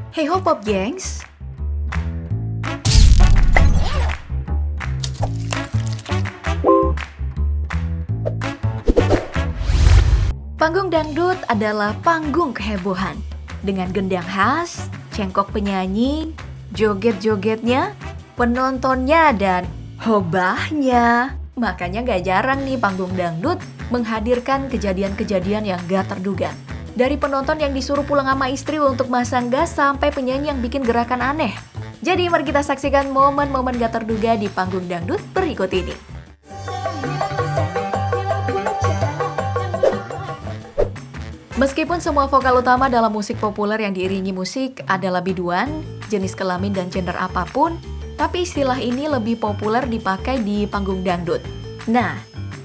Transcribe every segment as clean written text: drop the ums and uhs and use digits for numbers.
Hey ho pop gengs, panggung dangdut adalah panggung kehebohan. Dengan gendang khas, cengkok penyanyi, joget-jogetnya, penontonnya, dan hobahnya. Makanya gak jarang nih panggung dangdut menghadirkan kejadian-kejadian yang gak terduga. Dari penonton yang disuruh pulang sama istri untuk masang gas sampai penyanyi yang bikin gerakan aneh. Jadi mari kita saksikan momen-momen gak terduga di panggung dangdut berikut ini. Meskipun semua vokal utama dalam musik populer yang diiringi musik adalah biduan, jenis kelamin dan gender apapun, tapi istilah ini lebih populer dipakai di panggung dangdut. Nah,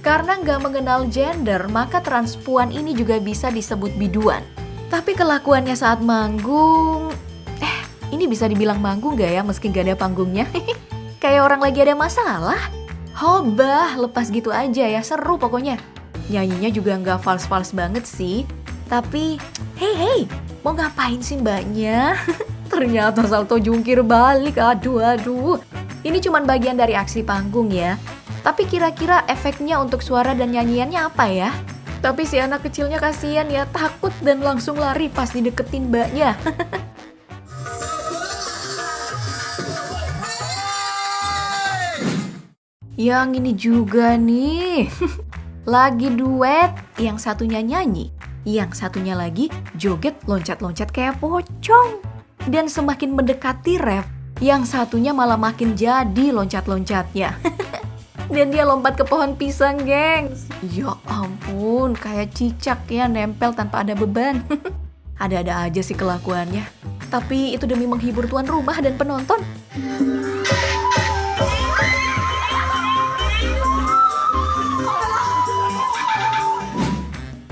karena nggak mengenal gender, maka transpuan ini juga bisa disebut biduan. Tapi kelakuannya saat manggung, ini bisa dibilang manggung nggak ya meski nggak ada panggungnya? Kayak orang lagi ada masalah. Hobah, lepas gitu aja ya, seru pokoknya. Nyanyinya juga nggak fals-fals banget sih. Tapi, hey, mau ngapain sih mbaknya? Ternyata salto jungkir balik, aduh. Ini cuma bagian dari aksi panggung ya. Tapi kira-kira efeknya untuk suara dan nyanyiannya apa ya? Tapi si anak kecilnya kasihan ya, takut dan langsung lari pas dideketin mbaknya. Yang ini juga nih, lagi duet, yang satunya nyanyi, yang satunya lagi joget loncat-loncat kayak pocong. Dan semakin mendekati ref, yang satunya malah makin jadi loncat-loncatnya. Dan dia lompat ke pohon pisang, gengs. Ya ampun, kayak cicak ya, nempel tanpa ada beban. Ada-ada aja sih kelakuannya. Tapi itu demi menghibur tuan rumah dan penonton.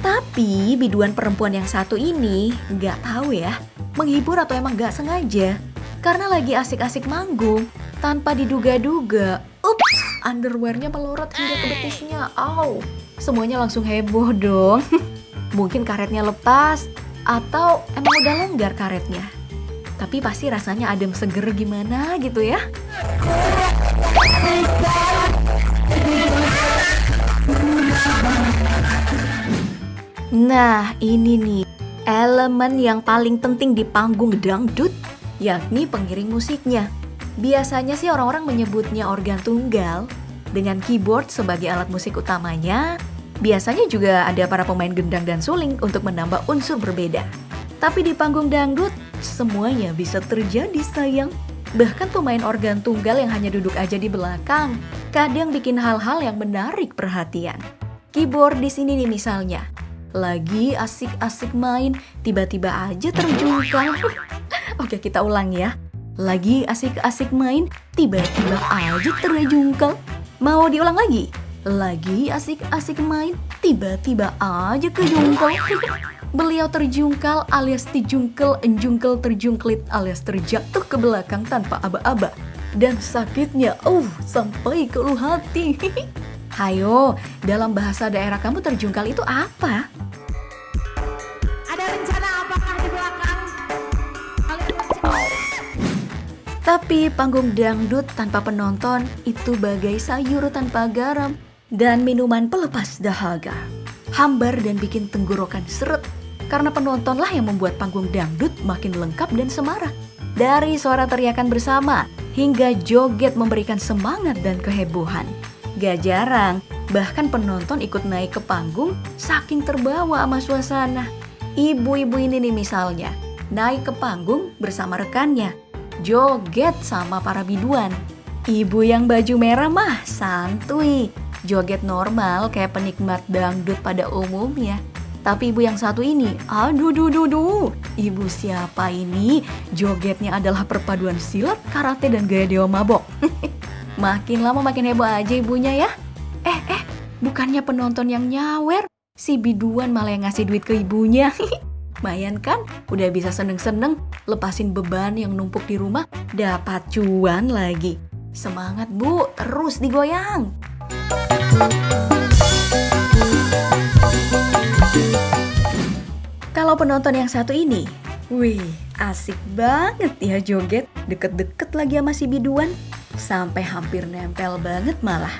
Tapi biduan perempuan yang satu ini nggak tahu ya, menghibur atau emang nggak sengaja. Karena lagi asik-asik manggung, tanpa diduga-duga, ups, underwearnya melorot hingga ke betisnya. Au, semuanya langsung heboh dong. Mungkin karetnya lepas, atau emang udah longgar karetnya. Tapi pasti rasanya adem seger gimana gitu ya. Nah, ini nih, elemen yang paling penting di panggung dangdut, yakni pengiring musiknya. Biasanya sih orang-orang menyebutnya organ tunggal, dengan keyboard sebagai alat musik utamanya. Biasanya juga ada para pemain gendang dan suling untuk menambah unsur berbeda. Tapi di panggung dangdut, semuanya bisa terjadi sayang. Bahkan pemain organ tunggal yang hanya duduk aja di belakang, kadang bikin hal-hal yang menarik perhatian. Keyboard di sini nih misalnya. Lagi asik-asik main, tiba-tiba aja terjungkal. Oke, kita ulang ya. Lagi asik-asik main, tiba-tiba aja terjungkal. Mau diulang lagi? Lagi asik-asik main, tiba-tiba aja kejungkal. Beliau terjungkal alias dijungkel, enjungkel, terjungklit alias terjatuh ke belakang tanpa aba-aba. Dan sakitnya, sampai ke ulu hati. Hayo, dalam bahasa daerah kamu terjungkal itu apa? Ada rencana apakah di belakang? Tapi panggung dangdut tanpa penonton itu bagai sayur tanpa garam dan minuman pelepas dahaga. Hambar dan bikin tenggorokan seret, karena penontonlah yang membuat panggung dangdut makin lengkap dan semarak. Dari suara teriakan bersama hingga joget memberikan semangat dan kehebohan. Gak jarang, bahkan penonton ikut naik ke panggung saking terbawa sama suasana. Ibu-ibu ini nih misalnya, naik ke panggung bersama rekannya, joget sama para biduan. Ibu yang baju merah mah santuy, joget normal kayak penikmat dangdut pada umumnya. Tapi ibu yang satu ini, aduh, ibu siapa ini? Jogetnya adalah perpaduan silat, karate, dan gaya dewa mabok. Makin lama makin heboh aja ibunya ya. Bukannya penonton yang nyawer, si biduan malah yang ngasih duit ke ibunya. Lumayan kan, udah bisa seneng-seneng lepasin beban yang numpuk di rumah, dapat cuan lagi. Semangat bu, terus digoyang. Kalau penonton yang satu ini, wih, Asik banget ya joget, deket-deket lagi sama si biduan. Sampai hampir nempel banget malah.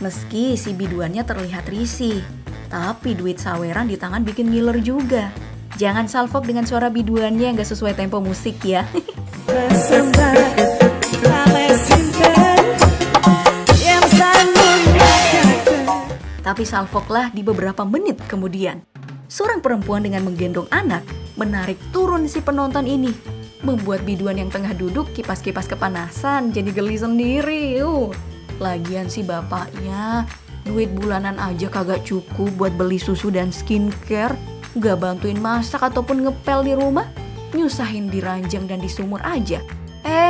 Meski si biduannya terlihat risih, tapi duit saweran di tangan bikin ngiler juga. Jangan salfok dengan suara biduannya yang gak sesuai tempo musik ya. Tapi salfoklah di beberapa menit kemudian. Seorang perempuan dengan menggendong anak menarik turun si penonton ini. Membuat biduan yang tengah duduk kipas-kipas kepanasan jadi geli sendiri. Lagian si bapaknya duit bulanan aja kagak cukup buat beli susu dan skincare. Gak bantuin masak ataupun ngepel di rumah. Nyusahin di ranjang dan di sumur aja.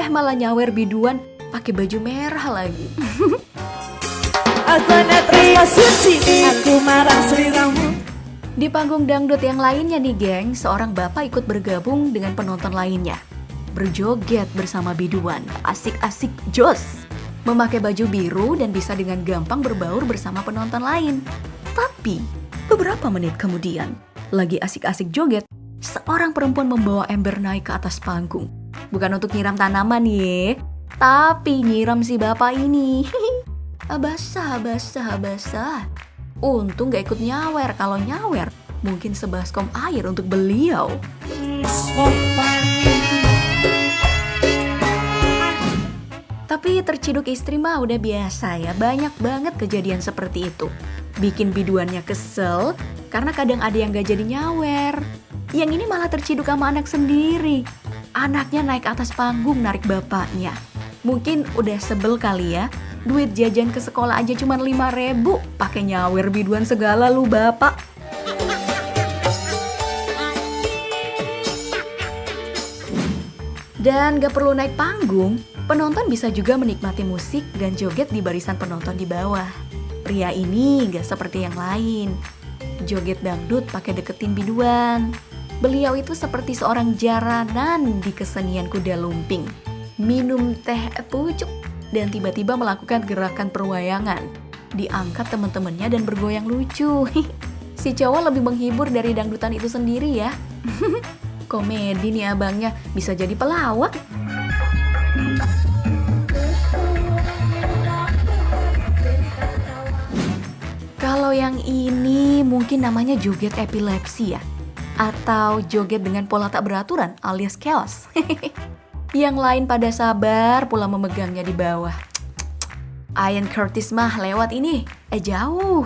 Malah nyawer biduan pakai baju merah lagi. Aku marah seliramu. Di panggung dangdut yang lainnya nih geng, seorang bapak ikut bergabung dengan penonton lainnya. Berjoget bersama biduan, asik-asik jos. Memakai baju biru dan bisa dengan gampang berbaur bersama penonton lain. Tapi, beberapa menit kemudian, lagi asik-asik joget, seorang perempuan membawa ember naik ke atas panggung. Bukan untuk nyiram tanaman ye, tapi nyiram si bapak ini. Basah. Untung gak ikut nyawer. Kalau nyawer, mungkin sebaskom air untuk beliau. Tapi terciduk istri mah udah biasa ya. Banyak banget kejadian seperti itu. Bikin biduannya kesel karena kadang ada yang gak jadi nyawer. Yang ini malah terciduk sama anak sendiri. Anaknya naik atas panggung narik bapaknya. Mungkin udah sebel kali ya. Duit jajan ke sekolah aja cuma 5.000, pakai nyawer biduan segala lu bapak. Dan gak perlu naik panggung, penonton bisa juga menikmati musik dan joget di barisan penonton di bawah. Pria ini gak seperti yang lain. Joget dangdut pakai deketin biduan. Beliau itu seperti seorang jaranan di kesenian kuda lumping. Minum teh pucuk dan tiba-tiba melakukan gerakan perwayangan. Diangkat teman-temannya dan bergoyang lucu. Si cowok lebih menghibur dari dangdutan itu sendiri ya. Komedi nih abangnya, bisa jadi pelawak. Kalau yang ini mungkin namanya joget epilepsi ya. Atau joget dengan pola tak beraturan alias chaos. Yang lain pada sabar pula memegangnya di bawah. Ian Curtis mah lewat ini, jauh.